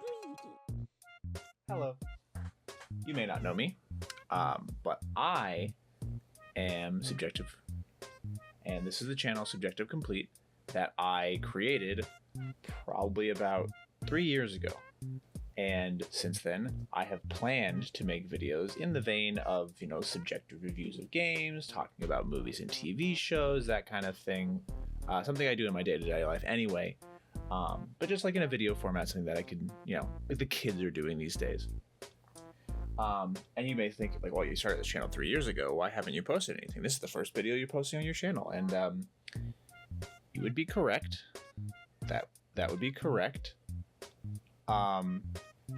Luigi. Hello. You may not know me, but I am Subjective. And this is the channel Subjective Complete that I created probably about 3 years ago. And since then, I have planned to make videos in the vein of, subjective reviews of games, talking about movies and TV shows, that kind of thing. Something I do in my day-to-day life anyway. But just like in a video format, something that I can, like the kids are doing these days. And you may think, like, well, you started this channel 3 years ago. Why haven't you posted anything? This is the first video you're posting on your channel. And you would be correct. That would be correct.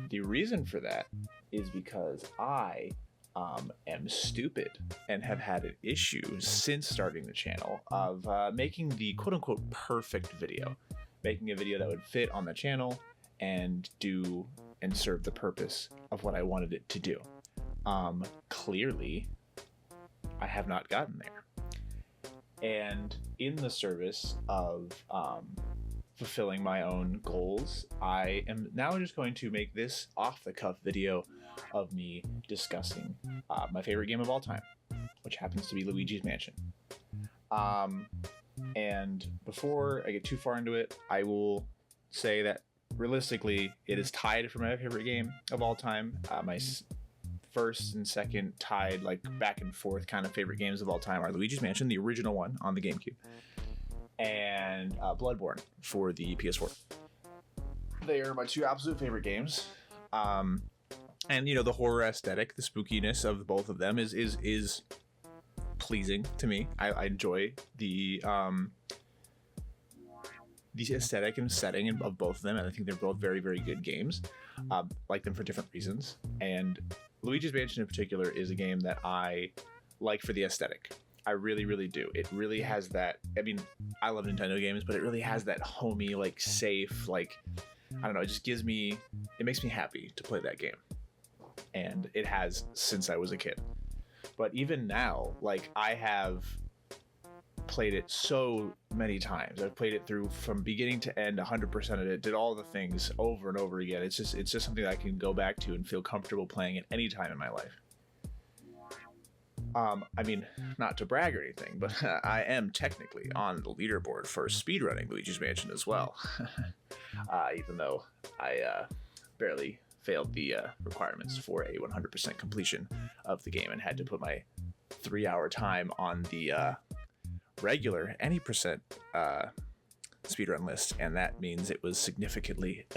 The reason for that is because I am stupid and have had an issue since starting the channel of making the quote-unquote perfect video. Making a video that would fit on the channel and do and serve the purpose of what I wanted it to do. Clearly, I have not gotten there. And in the service of fulfilling my own goals, I am now just going to make this off-the-cuff video of me discussing my favorite game of all time, which happens to be Luigi's Mansion. And before I get too far into it, I will say that realistically, it is tied for my favorite game of all time. My first and second tied, like back and forth kind of favorite games of all time are Luigi's Mansion, the original one on the GameCube, and Bloodborne for the PS4. They are my two absolute favorite games. And the horror aesthetic, the spookiness of both of them is pleasing to me. I enjoy the aesthetic and setting of both of them, and I think they're both very, very good games. Like them for different reasons. And Luigi's Mansion in particular is a game that I like for the aesthetic. I really, really do. It really has that. I mean, I love Nintendo games, but it really has that homey, like safe, like I don't know. It makes me happy to play that game, and it has since I was a kid. But even now, like I have played it so many times. I've played it through from beginning to end, 100% of it, did all the things over and over again. It's just something that I can go back to and feel comfortable playing at any time in my life. I mean, not to brag or anything, but I am technically on the leaderboard for speedrunning Luigi's Mansion as well. Even though I barely failed the requirements for a 100% completion of the game and had to put my 3-hour time on the regular any percent speedrun list, and that means it was significantly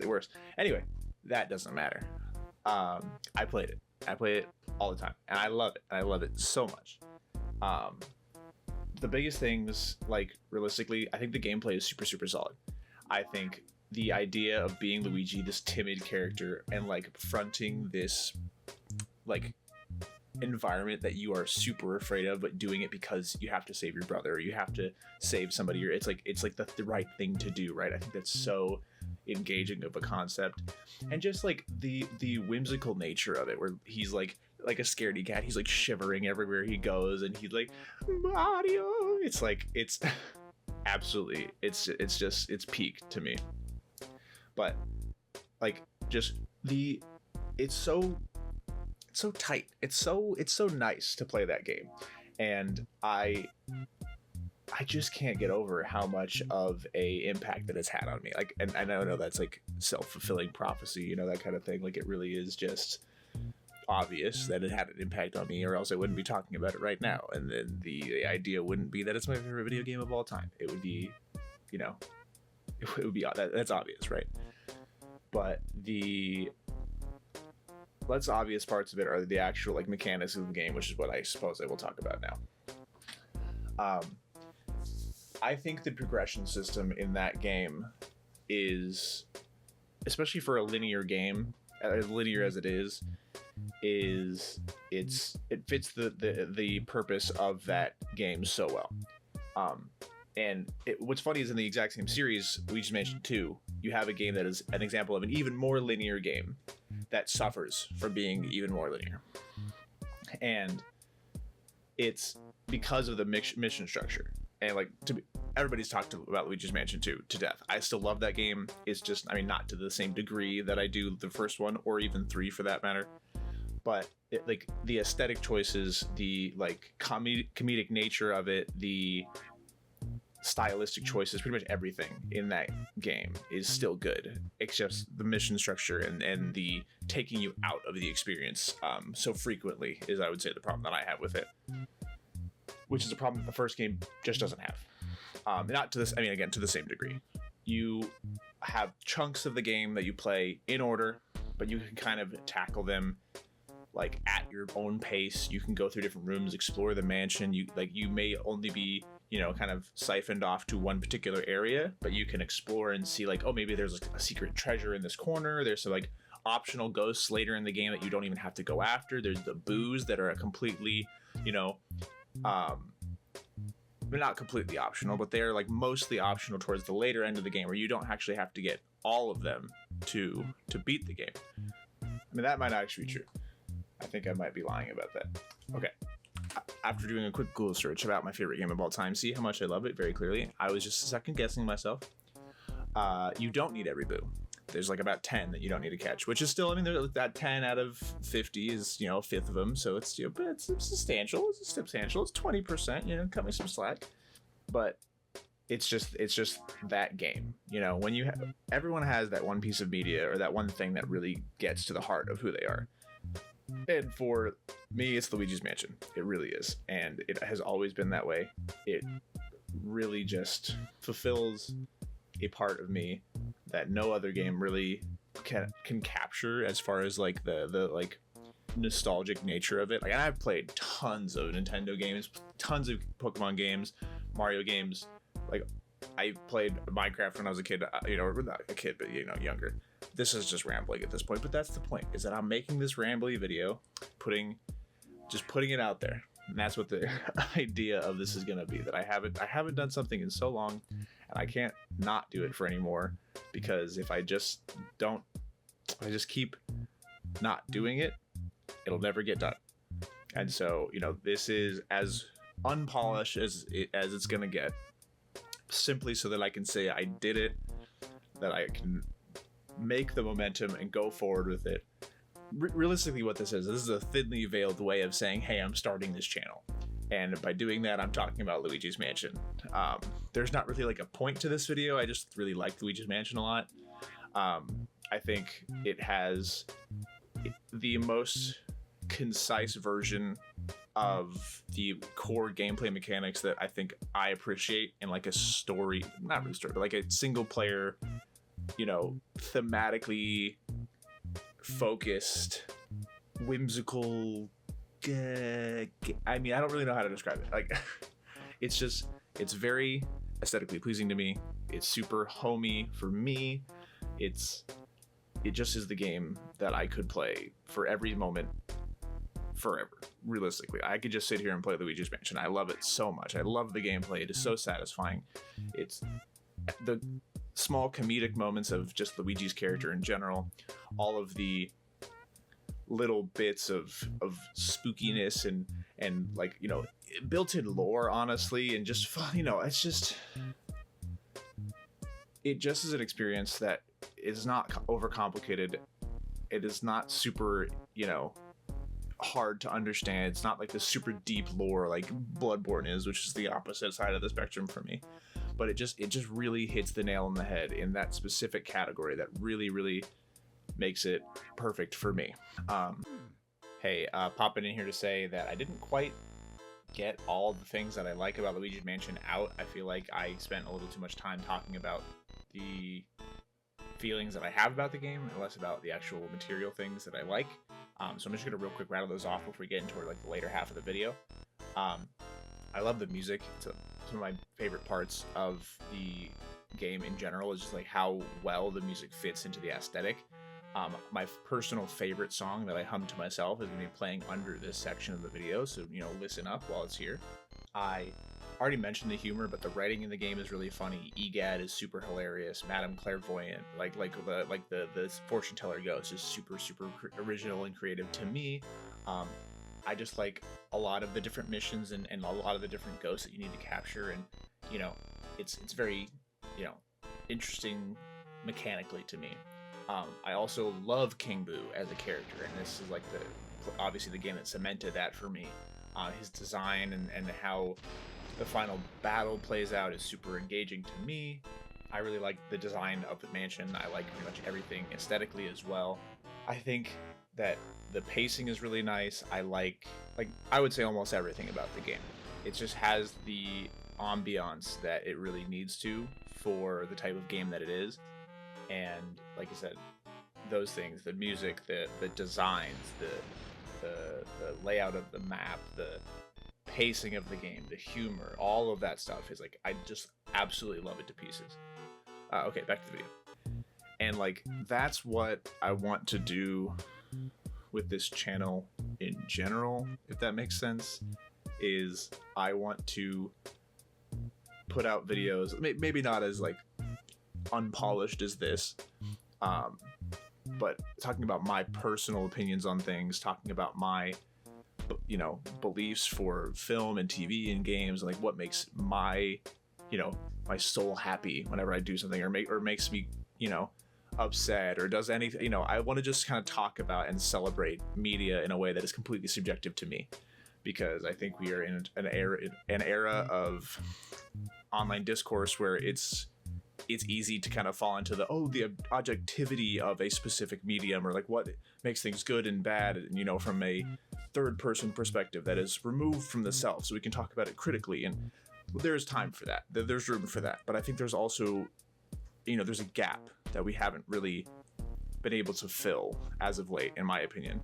worse. Anyway, that doesn't matter. I play it all the time, and I love it so much. The biggest things, like realistically, I think the gameplay is super solid. I think the idea of being Luigi, this timid character, and like fronting this like environment that you are super afraid of, but doing it because you have to save your brother, or you have to save somebody, or it's like the right thing to do, right? I think that's so engaging of a concept, and just like the whimsical nature of it, where he's like a scaredy cat. He's like shivering everywhere he goes, and he's like Mario. It's like it's absolutely it's peak to me. But like just it's so tight. It's so nice to play that game, and I just can't get over how much of a impact that it's had on me. Like, and I know that's like self-fulfilling prophecy, that kind of thing. Like, it really is just obvious that it had an impact on me, or else I wouldn't be talking about it right now. And then the idea wouldn't be that it's my favorite video game of all time. It would be, it would be that's obvious, right? But the less obvious parts of it are the actual like mechanics of the game, which is what I suppose I will talk about now. I think the progression system in that game is, especially for a linear game, as linear as it is it fits the purpose of that game so well. And what's funny is in the exact same series, Luigi's Mansion 2, you have a game that is an example of an even more linear game that suffers from being even more linear. And it's because of the mission structure. and like everybody's talked about Luigi's Mansion 2 to death. I still love that game. It's just, I mean, not to the same degree that I do the first one, or even 3 for that matter. But like the aesthetic choices, the like comedic nature of it, the stylistic choices, pretty much everything in that game is still good. It's just the mission structure and the taking you out of the experience so frequently is, I would say, the problem that I have with it, which is a problem that the first game just doesn't have. Not to this, I mean, again, to the same degree. You have chunks of the game that you play in order, but you can kind of tackle them like at your own pace. You can go through different rooms, explore the mansion. You may only be, you know, kind of siphoned off to one particular area, but you can explore and see like, oh, maybe there's like a secret treasure in this corner. There's some like optional ghosts later in the game that you don't even have to go after. There's the boos that are a completely, you know, they're not completely optional, but they're like mostly optional towards the later end of the game, where you don't actually have to get all of them to beat the game. I mean, that might not actually be true. I think I might be lying about that. Okay. After doing a quick Google search about my favorite game of all time, see how much I love it very clearly, I was just second guessing myself. You don't need every boo. There's like about 10 that you don't need to catch, which is still, I mean, that 10 out of 50 is, you know, a fifth of them. So it's, you know, but it's substantial. It's substantial. It's 20%, you know, cut me some slack. But it's just that game. You know, when you everyone has that one piece of media or that one thing that really gets to the heart of who they are. And for me, it's Luigi's Mansion. It really is. And it has always been that way. It really just fulfills a part of me that no other game really can capture, as far as like the like nostalgic nature of it. Like, I've played tons of Nintendo games, tons of Pokemon games, Mario games. Like, I played Minecraft when I was a kid, you know, not a kid, but, you know, younger. This is just rambling at this point, but that's the point, is that I'm making this rambly video, putting it out there. And that's what the idea of this is going to be, that I haven't done something in so long, and I can't not do it for anymore, because if I just keep not doing it, it'll never get done. And so, you know, this is as unpolished as it's going to get, simply so that I can say I did it, that I can make the momentum and go forward with it. Realistically, what this is a thinly veiled way of saying, hey, I'm starting this channel. And by doing that, I'm talking about Luigi's Mansion. There's not really like a point to this video. I just really like Luigi's Mansion a lot. I think it has the most concise version of the core gameplay mechanics that I think I appreciate in like a story, not really story, but like a single player, you know, thematically focused, whimsical. I mean, I don't really know how to describe it. Like, it's very aesthetically pleasing to me. It's super homey for me. It just is the game that I could play for every moment, forever. Realistically, I could just sit here and play Luigi's Mansion. I love it so much. I love the gameplay. It is so satisfying. It's the small comedic moments of just Luigi's character in general, all of the little bits of spookiness and like, you know, built-in lore, honestly, and just fun. You know, it just is an experience that is not overcomplicated. It is not super, you know, hard to understand. It's not like the super deep lore like Bloodborne is, which is the opposite side of the spectrum for me. But it just really hits the nail on the head in that specific category that really makes it perfect for me. Hey, popping in here to say that I didn't quite get all the things that I like about Luigi's Mansion out. I feel like I spent a little too much time talking about the feelings that I have about the game and less about the actual material things that I like. So I'm just gonna real quick rattle those off before we get into like the later half of the video. I love the music. It's some of my favorite parts of the game in general is just like how well the music fits into the aesthetic. My personal favorite song that I hum to myself is going to be playing under this section of the video, so, you know, listen up while it's here. I already mentioned the humor, but the writing in the game is really funny. Egad is super hilarious. Madame Clairvoyant, like the fortune teller ghost, is super original and creative to me. I just like a lot of the different missions and a lot of the different ghosts that you need to capture, and you know, it's very, you know, interesting mechanically to me. I also love King Boo as a character, and this is like obviously the game that cemented that for me. His design and how the final battle plays out is super engaging to me. I really like the design of the mansion. I like pretty much everything aesthetically as well. I think that the pacing is really nice. I like I would say almost everything about the game. It just has the ambiance that it really needs to for the type of game that it is. And like I said, those things, the music, the designs, the layout of the map, the pacing of the game, the humor, all of that stuff is like, I just absolutely love it to pieces. Okay, back to the video. And like, that's what I want to do with this channel in general, if that makes sense, is I want to put out videos, maybe not as like unpolished as this, but talking about my personal opinions on things, talking about my, you know, beliefs for film and TV and games, and like what makes my, you know, my soul happy whenever I do something, or makes me, you know, upset, or does anything. You know, I want to just kind of talk about and celebrate media in a way that is completely subjective to me, because I think we are in an era of online discourse where it's easy to kind of fall into the objectivity of a specific medium, or like what makes things good and bad, you know, from a third person perspective that is removed from the self, so we can talk about it critically. And there's time for that, there's room for that, but I think there's also, you know, there's a gap that we haven't really been able to fill as of late, in my opinion,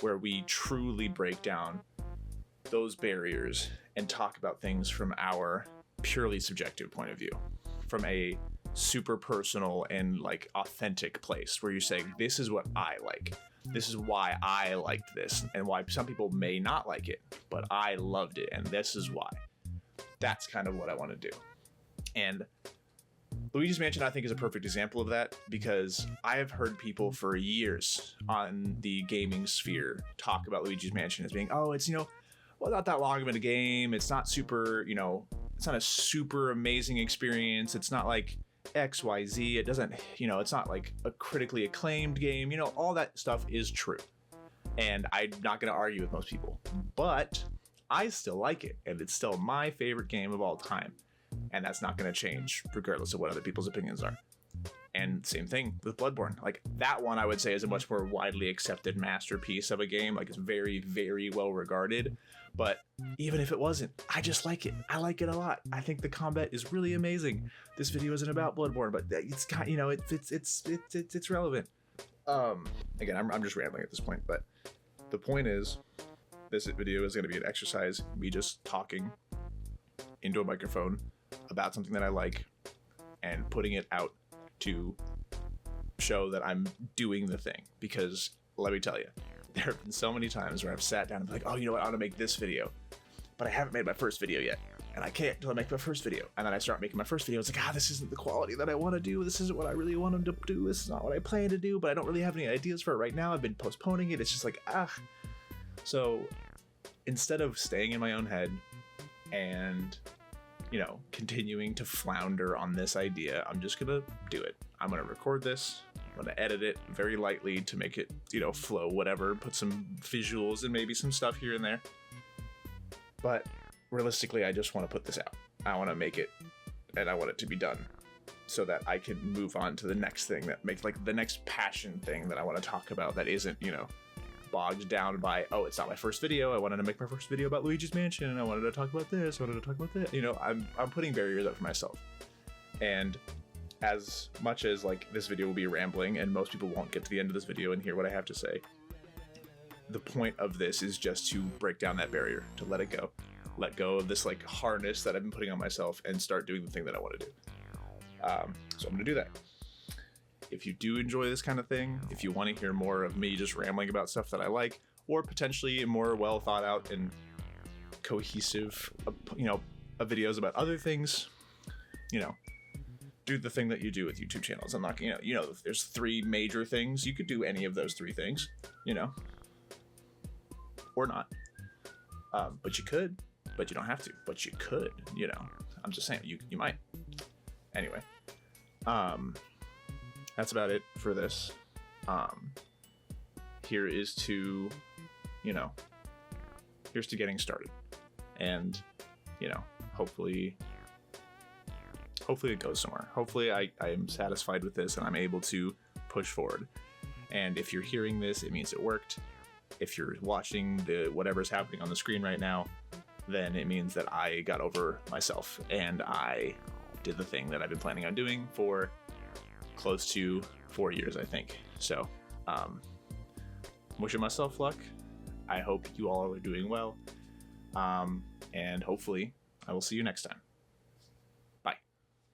where we truly break down those barriers and talk about things from our purely subjective point of view, from a super personal and like authentic place, where you're saying, this is what I like, this is why I liked this, and why some people may not like it, but I loved it, and this is why. That's kind of what I want to do. And Luigi's Mansion, I think, is a perfect example of that, because I have heard people for years on the gaming sphere talk about Luigi's Mansion as being, oh, it's, you know, well, not that long of a game, it's not super, you know, it's not a super amazing experience, it's not like XYZ, it doesn't, you know, it's not like a critically acclaimed game, you know, all that stuff is true. And I'm not going to argue with most people, but I still like it, and it's still my favorite game of all time. And that's not going to change regardless of what other people's opinions are. And same thing with Bloodborne. Like, that one I would say is a much more widely accepted masterpiece of a game. Like, it's very, very well regarded. But even if it wasn't, I just like it. I like it a lot. I think the combat is really amazing. This video isn't about Bloodborne, but it's got, you know, it's relevant. Again, I'm just rambling at this point, but the point is, this video is going to be an exercise, me just talking into a microphone about something that I like and putting it out to show that I'm doing the thing. Because let me tell you, there have been so many times where I've sat down and been like, oh, you know what, I want to make this video, but I haven't made my first video yet, and I can't until I make my first video. And then I start making my first video, it's like, this isn't the quality that I want to do, this isn't what I really want to do, this is not what I plan to do, but I don't really have any ideas for it right now, I've been postponing it, it's just like, So instead of staying in my own head and, you know, continuing to flounder on this idea, I'm just gonna do it. I'm gonna record this, I'm gonna edit it very lightly to make it, you know, flow, whatever, put some visuals and maybe some stuff here and there. But realistically, I just want to put this out. I want to make it, and I want it to be done, so that I can move on to the next thing that makes, like, the next passion thing that I want to talk about that isn't, you know, bogged down by, oh, it's not my first video, I wanted to make my first video about Luigi's Mansion, I wanted to talk about this, I wanted to talk about that. You know, I'm putting barriers up for myself. And as much as, like, this video will be rambling and most people won't get to the end of this video and hear what I have to say, the point of this is just to break down that barrier, to let it go. Let go of this, like, harness that I've been putting on myself and start doing the thing that I want to do. So I'm going to do that. If you do enjoy this kind of thing, if you want to hear more of me just rambling about stuff that I like, or potentially more well thought out and cohesive, you know, videos about other things, you know, do the thing that you do with YouTube channels. I'm not, you know, there's 3 major things. You could do any of those 3 things, you know, or not. But you could, but you don't have to, but you could, you know. I'm just saying, you might. Anyway, that's about it for this. Here is to, here's to getting started, and hopefully it goes somewhere. Hopefully I am satisfied with this and I'm able to push forward. And if you're hearing this, it means it worked. If you're watching whatever's happening on the screen right now, then it means that I got over myself and I did the thing that I've been planning on doing for close to 4 years, I think. So, wishing myself luck. I hope you all are doing well. And hopefully I will see you next time.